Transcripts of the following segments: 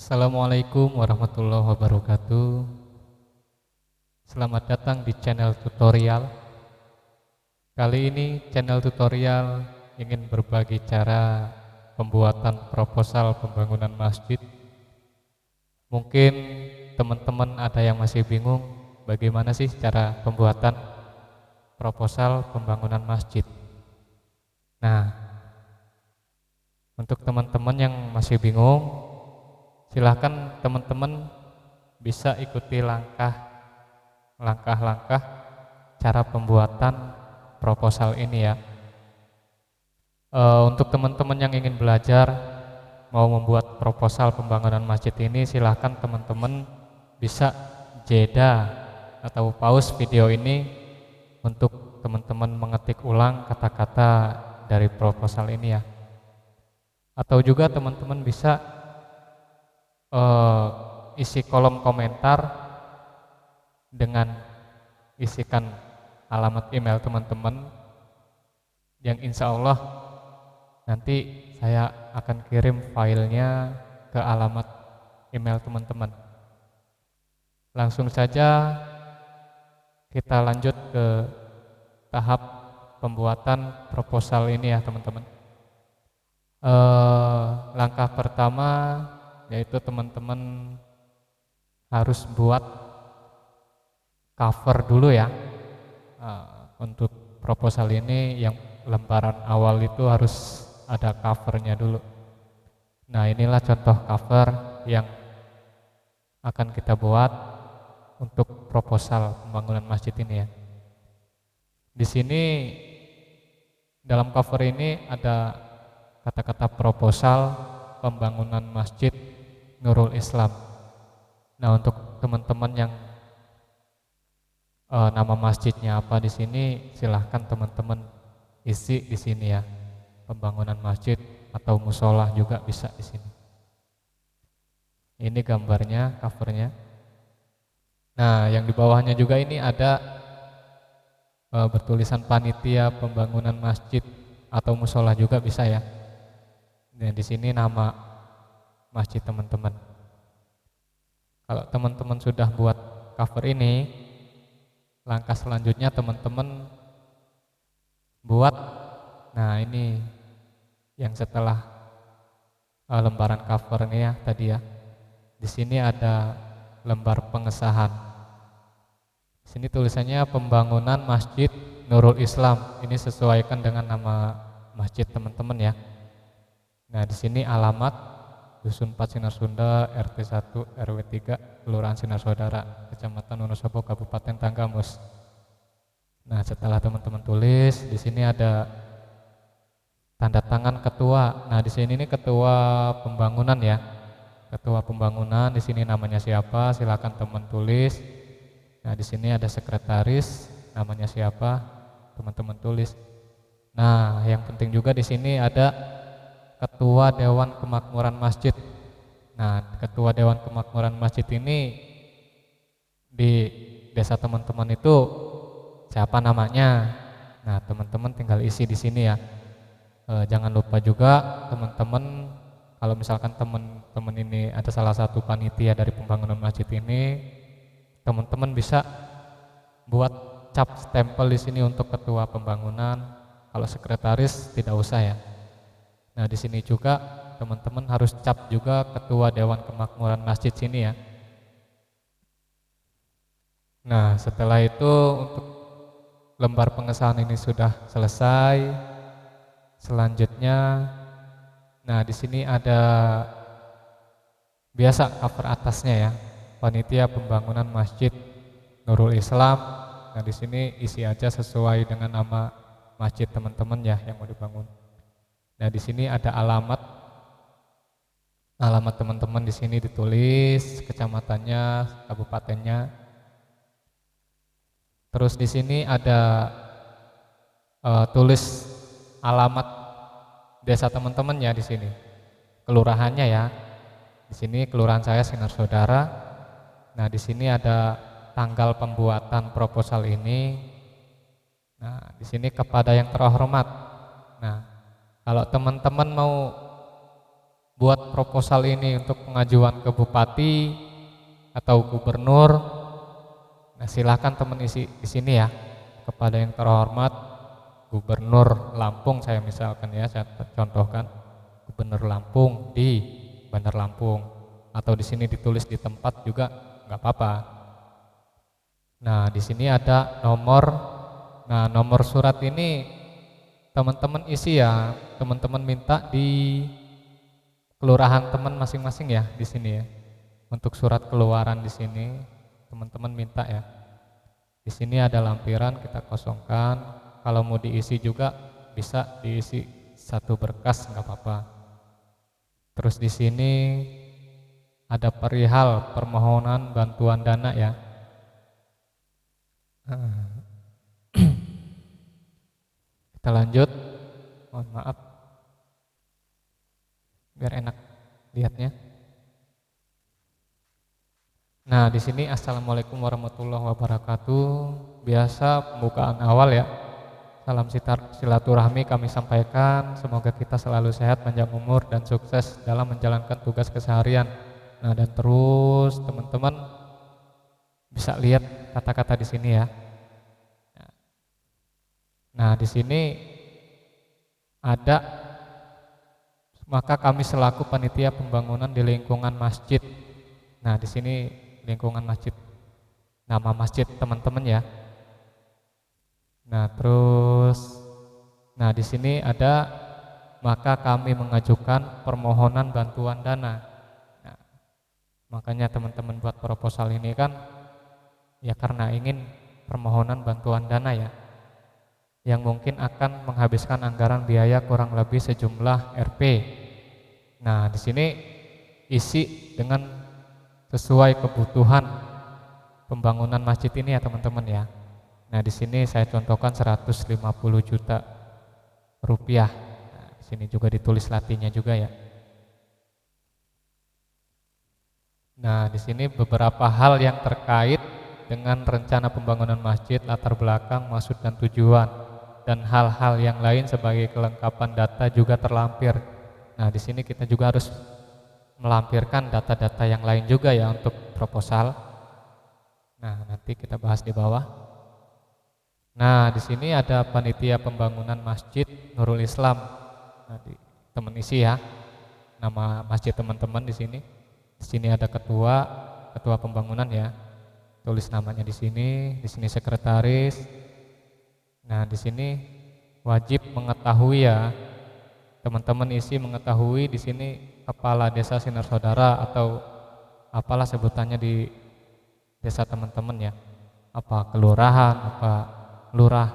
Assalamualaikum warahmatullahi wabarakatuh. Selamat datang di channel tutorial. Kali ini channel tutorial ingin berbagi cara pembuatan proposal pembangunan masjid. Mungkin teman-teman ada yang masih bingung bagaimana sih cara pembuatan proposal pembangunan masjid. Nah, untuk teman-teman yang masih bingung, silahkan teman-teman bisa ikuti langkah-langkah cara pembuatan proposal ini ya. Untuk teman-teman yang ingin belajar mau membuat proposal pembangunan masjid ini, silahkan teman-teman bisa jeda atau pause video ini untuk teman-teman mengetik ulang kata-kata dari proposal ini ya. Atau juga teman-teman bisa isi kolom komentar dengan isikan alamat email teman-teman yang insya Allah nanti saya akan kirim filenya ke alamat email teman-teman. Langsung saja kita lanjut ke tahap pembuatan proposal ini ya teman-teman. Langkah pertama yaitu teman-teman harus buat cover dulu ya. Untuk proposal ini yang lembaran awal itu harus ada covernya dulu. Nah, inilah contoh cover yang akan kita buat untuk proposal pembangunan masjid ini ya. Di sini dalam cover ini ada kata-kata proposal pembangunan masjid Nurul Islam. Nah, untuk teman-teman yang nama masjidnya apa di sini, silahkan teman-teman isi di sini ya. Pembangunan masjid atau musola juga bisa di sini. Ini gambarnya, covernya. Nah, yang di bawahnya juga ini ada bertulisan panitia pembangunan masjid atau musola juga bisa ya. Nah, di sini nama masjid teman-teman. Kalau teman-teman sudah buat cover ini, langkah selanjutnya teman-teman buat, nah ini yang setelah lembaran cover ini ya tadi ya. Di sini ada lembar pengesahan. Di sini tulisannya pembangunan Masjid Nurul Islam. Ini sesuaikan dengan nama masjid teman-teman ya. Nah, di sini alamat Dusun 4 Sinar Sunda, RT 1 RW 3, Kelurahan Sinar Saudara, Kecamatan Wonosobo, Kabupaten Tanggamus. Nah, setelah teman-teman tulis, di sini ada tanda tangan ketua. Nah, di sini ini ketua pembangunan ya. Ketua pembangunan, di sini namanya siapa? Silakan teman tulis. Nah, di sini ada sekretaris, namanya siapa? Teman-teman tulis. Nah, yang penting juga di sini ada Ketua Dewan Kemakmuran Masjid. Nah, Ketua Dewan Kemakmuran Masjid ini di desa teman-teman itu siapa namanya? Nah, teman-teman tinggal isi di sini ya. Jangan lupa juga teman-teman, kalau misalkan teman-teman ini ada salah satu panitia dari pembangunan masjid ini, teman-teman bisa buat cap stempel di sini untuk ketua pembangunan. Kalau sekretaris tidak usah ya. Nah, di sini juga teman-teman harus cap juga ketua Dewan Kemakmuran Masjid sini ya. Nah, setelah itu untuk lembar pengesahan ini sudah selesai. Selanjutnya, nah di sini ada biasa cover atasnya ya, panitia pembangunan Masjid Nurul Islam. Nah, di sini isi aja sesuai dengan nama masjid teman-teman ya yang mau dibangun. Nah, di sini ada alamat teman-teman di sini ditulis, kecamatannya, kabupatennya. Terus di sini ada tulis alamat desa teman-teman ya di sini. Kelurahannya ya. Di sini kelurahan saya Sinar Saudara. Nah, di sini ada tanggal pembuatan proposal ini. Nah, di sini kepada yang terhormat. Nah, kalau teman-teman mau buat proposal ini untuk pengajuan ke bupati atau gubernur, nah silakan teman isi di sini ya. Kepada yang terhormat Gubernur Lampung saya misalkan ya, saya contohkan Gubernur Lampung di Bandar Lampung, atau di sini ditulis di tempat juga nggak apa-apa. Nah di sini ada nomor, nah nomor surat ini teman-teman isi ya, teman-teman minta di kelurahan teman masing-masing ya di sini ya. Untuk surat keluaran di sini teman-teman minta ya. Di sini ada lampiran kita kosongkan. Kalau mau diisi juga bisa diisi satu berkas nggak apa-apa. Terus di sini ada perihal permohonan bantuan dana ya. Kita lanjut. Mohon maaf. Biar enak lihatnya. Nah, di sini assalamualaikum warahmatullahi wabarakatuh. Biasa pembukaan awal ya. Salam silaturahmi kami sampaikan. Semoga kita selalu sehat, panjang umur dan sukses dalam menjalankan tugas keseharian. Nah, dan terus teman-teman bisa lihat kata-kata di sini ya. Nah, di sini ada, maka kami selaku panitia pembangunan di lingkungan masjid. Nah, di sini lingkungan masjid, nama masjid teman-teman ya. Nah, terus, nah di sini ada, maka kami mengajukan permohonan bantuan dana. Nah, makanya teman-teman buat proposal ini kan, ya karena ingin permohonan bantuan dana ya, yang mungkin akan menghabiskan anggaran biaya kurang lebih sejumlah Rp. Nah, di sini isi dengan sesuai kebutuhan pembangunan masjid ini ya teman-teman ya. Nah, di sini saya contohkan 150 juta rupiah. Nah, di sini juga ditulis latinya juga ya. Nah, di sini beberapa hal yang terkait dengan rencana pembangunan masjid, latar belakang, maksud dan tujuan, dan hal-hal yang lain sebagai kelengkapan data juga terlampir. Nah, di sini kita juga harus melampirkan data-data yang lain juga ya untuk proposal. Nah, nanti kita bahas di bawah. Nah, di sini ada panitia pembangunan masjid Nurul Islam. Nah, teman isi ya nama masjid teman-teman di sini. Di sini ada ketua pembangunan ya. Tulis namanya di sini sekretaris. Nah, di sini wajib mengetahui ya. Teman-teman isi mengetahui di sini kepala desa sinar saudara atau apalah sebutannya di desa teman-teman ya. Apa kelurahan, apa lurah,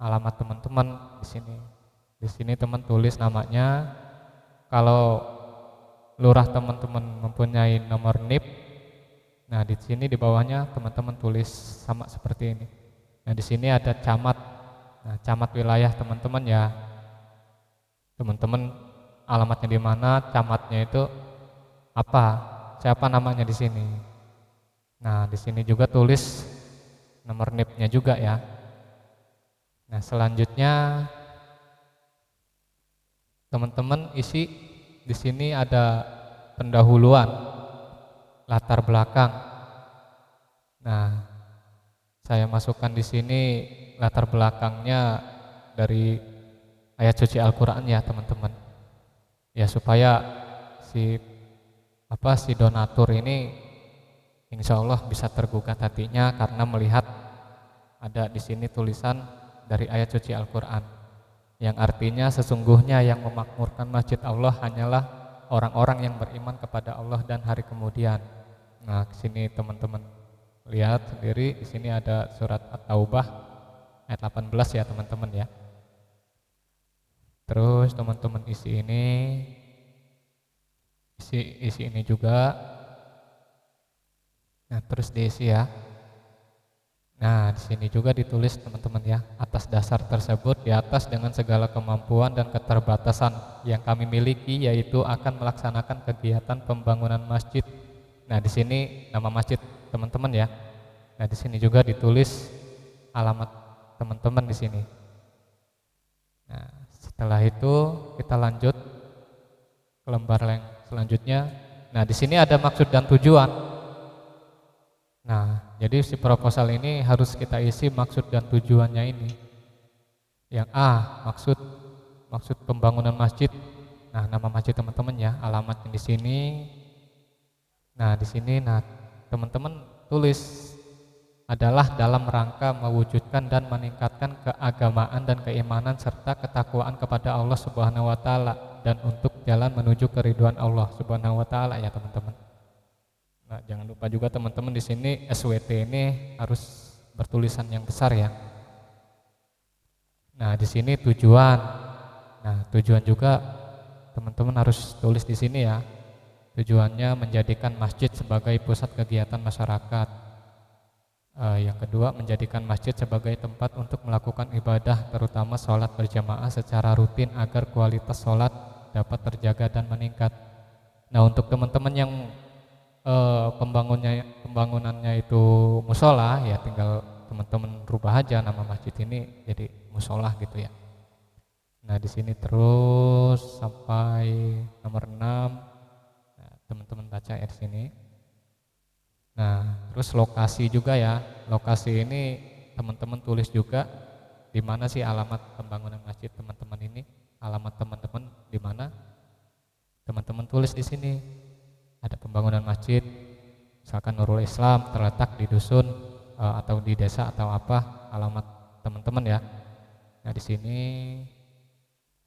alamat teman-teman di sini. Di sini teman tulis namanya. Kalau lurah teman-teman mempunyai nomor NIP, nah di sini di bawahnya teman-teman tulis sama seperti ini. Nah, di sini ada camat. Nah, camat wilayah teman-teman ya. Teman-teman alamatnya di mana, camatnya itu apa, siapa namanya di sini. Nah, di sini juga tulis nomor NIP-nya juga ya. Nah, selanjutnya teman-teman isi di sini ada pendahuluan, latar belakang. Nah, saya masukkan di sini latar belakangnya dari ayat suci Al-Qur'an ya, teman-teman. Ya supaya si donatur ini insya Allah bisa tergugat hatinya karena melihat ada di sini tulisan dari ayat suci Al-Qur'an yang artinya sesungguhnya yang memakmurkan masjid Allah hanyalah orang-orang yang beriman kepada Allah dan hari kemudian. Nah, di sini teman-teman lihat sendiri, di sini ada surat At-Taubah ayat 18 ya teman-teman ya. Terus teman-teman isi ini juga. Nah, terus diisi ya. Nah, di sini juga ditulis teman-teman ya, atas dasar tersebut di atas dengan segala kemampuan dan keterbatasan yang kami miliki, yaitu akan melaksanakan kegiatan pembangunan masjid. Nah, di sini nama masjid teman-teman ya. Nah, di sini juga ditulis alamat teman-teman di sini. Nah, setelah itu kita lanjut ke lembar yang selanjutnya. Nah, di sini ada maksud dan tujuan. Nah, jadi si proposal ini harus kita isi maksud dan tujuannya ini. Yang A, maksud pembangunan masjid. Nah, nama masjid teman-teman ya, alamatnya di sini. Nah, di sini teman-teman tulis adalah dalam rangka mewujudkan dan meningkatkan keagamaan dan keimanan serta ketakwaan kepada Allah Subhanahu wa taala dan untuk jalan menuju keridhaan Allah Subhanahu wa taala ya, teman-teman. Nah, jangan lupa juga teman-teman di sini SWT ini harus bertulisan yang besar ya. Nah, di sini tujuan. Nah, tujuan juga teman-teman harus tulis di sini ya. Tujuannya menjadikan masjid sebagai pusat kegiatan masyarakat. Yang kedua, menjadikan masjid sebagai tempat untuk melakukan ibadah, terutama sholat berjamaah secara rutin agar kualitas sholat dapat terjaga dan meningkat. Nah, untuk teman-teman yang pembangunannya itu musola, ya tinggal teman-teman rubah aja nama masjid ini jadi musola gitu ya. Nah, di sini terus sampai nomor 6. Nah, teman-teman baca ya di sini. Nah, terus lokasi juga ya. Lokasi ini teman-teman tulis juga di mana sih alamat pembangunan masjid teman-teman ini. Alamat teman-teman di mana? Teman-teman tulis di sini. Ada pembangunan masjid, misalkan Nurul Islam terletak di dusun atau di desa atau apa, alamat teman-teman ya. Nah, di sini.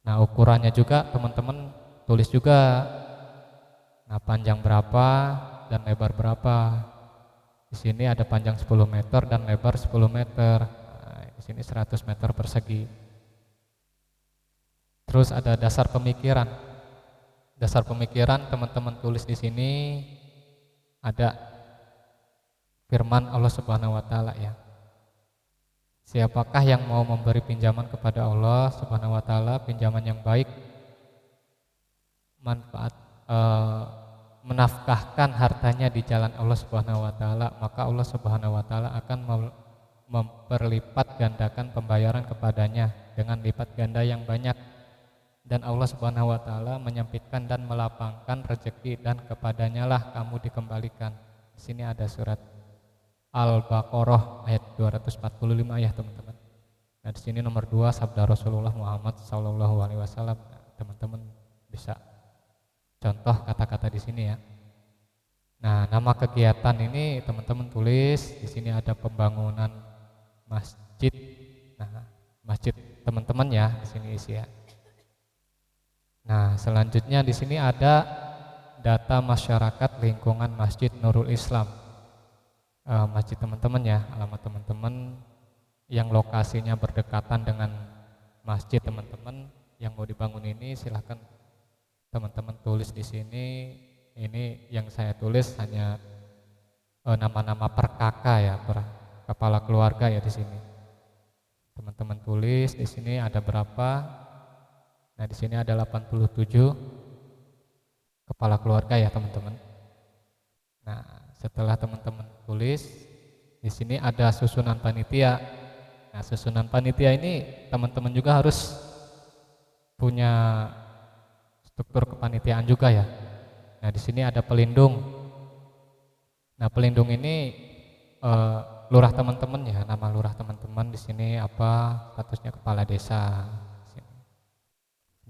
Nah, ukurannya juga teman-teman tulis juga. Nah, panjang berapa dan lebar berapa. Di sini ada panjang 10 meter dan lebar 10 meter. Nah, di sini 100 meter persegi. Terus ada dasar pemikiran. Dasar pemikiran teman-teman tulis di sini ada firman Allah Subhanahu wa taala ya. Siapakah yang mau memberi pinjaman kepada Allah Subhanahu wa taala, pinjaman yang baik, menafkahkan hartanya di jalan Allah Subhanahu wa taala, maka Allah Subhanahu wa taala akan memperlipat gandakan pembayaran kepadanya dengan lipat ganda yang banyak, dan Allah Subhanahu wa taala menyempitkan dan melapangkan rezeki dan kepadanya lah kamu dikembalikan. Di sini ada surat Al-Baqarah ayat 245 ya, teman-teman. Nah, di sini nomor 2 sabda Rasulullah Muhammad sallallahu alaihi wasallam. Teman-teman bisa contoh kata-kata di sini ya. Nah, nama kegiatan ini teman-teman tulis di sini ada pembangunan masjid. Nah, masjid teman-teman ya di sini isi ya. Nah, selanjutnya di sini ada data masyarakat lingkungan Masjid Nurul Islam. Masjid teman-teman ya, alamat teman-teman yang lokasinya berdekatan dengan masjid teman-teman yang mau dibangun ini, silahkan teman-teman tulis di sini. Ini yang saya tulis hanya nama-nama per kakak ya, per kepala keluarga ya di sini. Teman-teman tulis di sini ada berapa? Nah, di sini ada 87 kepala keluarga ya, teman-teman. Nah, setelah teman-teman tulis di sini ada susunan panitia. Nah, susunan panitia ini teman-teman juga harus punya struktur kepanitiaan juga ya. Nah, di sini ada pelindung. Nah, pelindung ini lurah teman-teman ya, nama lurah teman-teman di sini apa, statusnya kepala desa.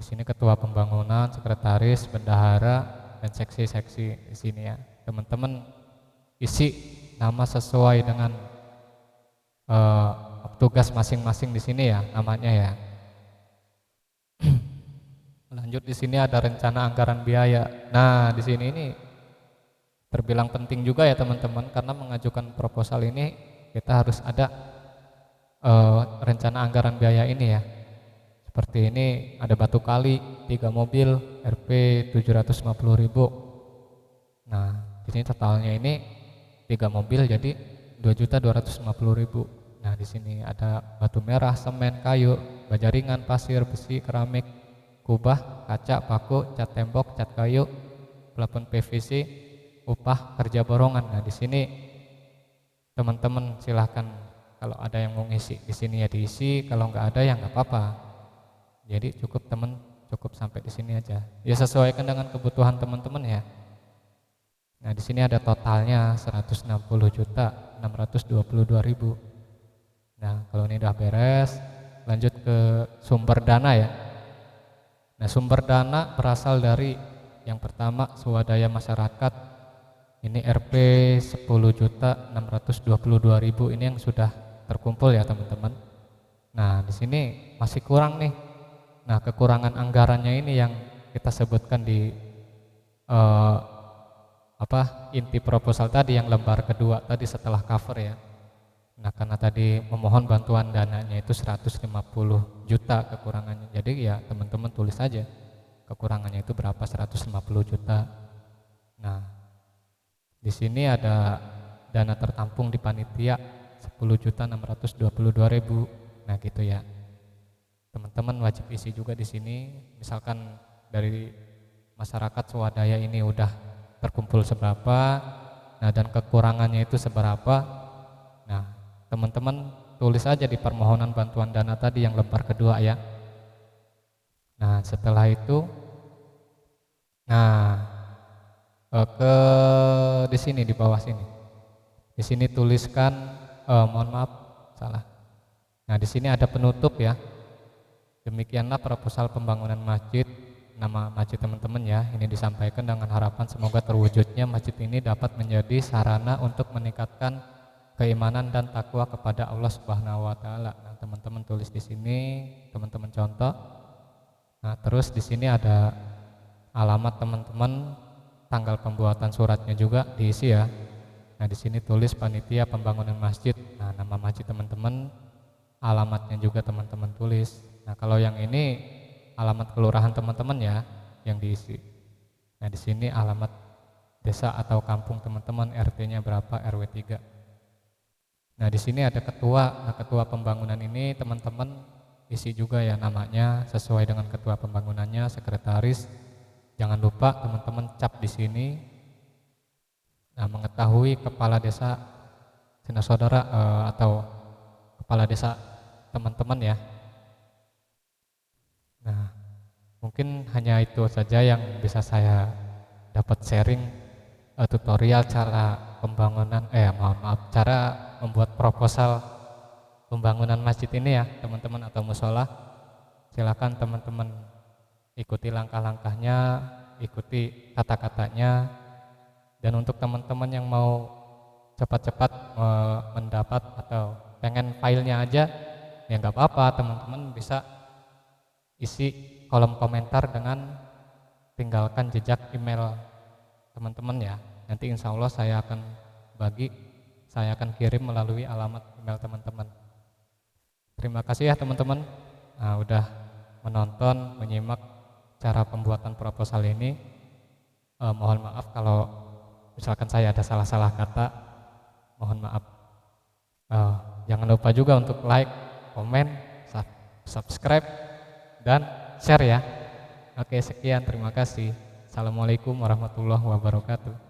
Di sini ketua pembangunan, sekretaris, bendahara, dan seksi-seksi di sini ya. Teman-teman isi nama sesuai dengan tugas masing-masing di sini ya, namanya ya. Lanjut di sini ada rencana anggaran biaya. Nah, di sini ini terbilang penting juga ya, teman-teman, karena mengajukan proposal ini kita harus ada rencana anggaran biaya ini ya. Seperti ini ada batu kali 3 mobil Rp 750.000. Nah, di sini totalnya ini 3 mobil jadi 2.250.000. Nah, di sini ada batu merah, semen, kayu, baja ringan, pasir, besi, keramik, kubah, kaca, paku, cat tembok, cat kayu, plafon PVC, upah kerja borongan. Nah, di sini teman-teman silahkan kalau ada yang mau ngisi di sini ya diisi, kalau nggak ada ya nggak apa-apa. Jadi cukup cukup sampai di sini aja. Ya sesuaikan dengan kebutuhan teman-teman ya. Nah, di sini ada totalnya 160.622.000. Nah, kalau ini udah beres, lanjut ke sumber dana ya. Nah, sumber dana berasal dari yang pertama swadaya masyarakat. Ini Rp 10.622.000 ini yang sudah terkumpul ya teman-teman. Nah, di sini masih kurang nih. Nah, kekurangan anggarannya ini yang kita sebutkan di inti proposal tadi yang lembar kedua tadi setelah cover ya. Nah, karena tadi memohon bantuan dananya itu 150 juta kekurangannya. Jadi ya teman-teman tulis saja kekurangannya itu berapa, 150 juta. Nah, di sini ada dana tertampung di panitia 10.622.000. Nah, gitu ya. Teman-teman wajib isi juga di sini. Misalkan dari masyarakat swadaya ini udah terkumpul seberapa, nah dan kekurangannya itu seberapa. Nah, teman-teman tulis aja di permohonan bantuan dana tadi yang lembar kedua ya. Nah, setelah itu, ke di sini di bawah sini. Di sini tuliskan, mohon maaf, salah. Nah, di sini ada penutup ya. Demikianlah proposal pembangunan masjid. Nama masjid teman-teman ya, ini disampaikan dengan harapan semoga terwujudnya masjid ini dapat menjadi sarana untuk meningkatkan keimanan dan takwa kepada Allah Subhanahu wa taala. Nah, teman-teman tulis di sini, teman-teman contoh. Nah, terus di sini ada alamat teman-teman, tanggal pembuatan suratnya juga diisi ya. Nah, di sini tulis panitia pembangunan masjid. Nah, nama masjid teman-teman, alamatnya juga teman-teman tulis. Nah, kalau yang ini alamat kelurahan teman-teman ya yang diisi. Nah, di sini alamat desa atau kampung teman-teman, RT-nya berapa, RW 3. Nah, di sini ada ketua. Nah, ketua pembangunan ini teman-teman isi juga ya namanya sesuai dengan ketua pembangunannya, sekretaris. Jangan lupa teman-teman cap di sini. Nah, mengetahui kepala desa saudara atau kepala desa teman-teman ya. Nah, mungkin hanya itu saja yang bisa saya dapat sharing tutorial cara pembangunan cara membuat proposal pembangunan masjid ini ya teman-teman atau musola. Silakan teman-teman ikuti langkah-langkahnya, ikuti kata-katanya. Dan untuk teman-teman yang mau cepat-cepat mendapat atau pengen filenya aja, ya nggak apa-apa, teman-teman bisa isi kolom komentar dengan tinggalkan jejak email teman-teman ya. Nanti insya Allah saya akan kirim melalui alamat email teman-teman. Terima kasih ya teman-teman udah menonton, menyimak cara pembuatan proposal ini. Mohon maaf kalau misalkan saya ada salah-salah kata, mohon maaf. Jangan lupa juga untuk like, komen, subscribe, dan share ya. Oke, sekian, terima kasih. Assalamualaikum warahmatullahi wabarakatuh.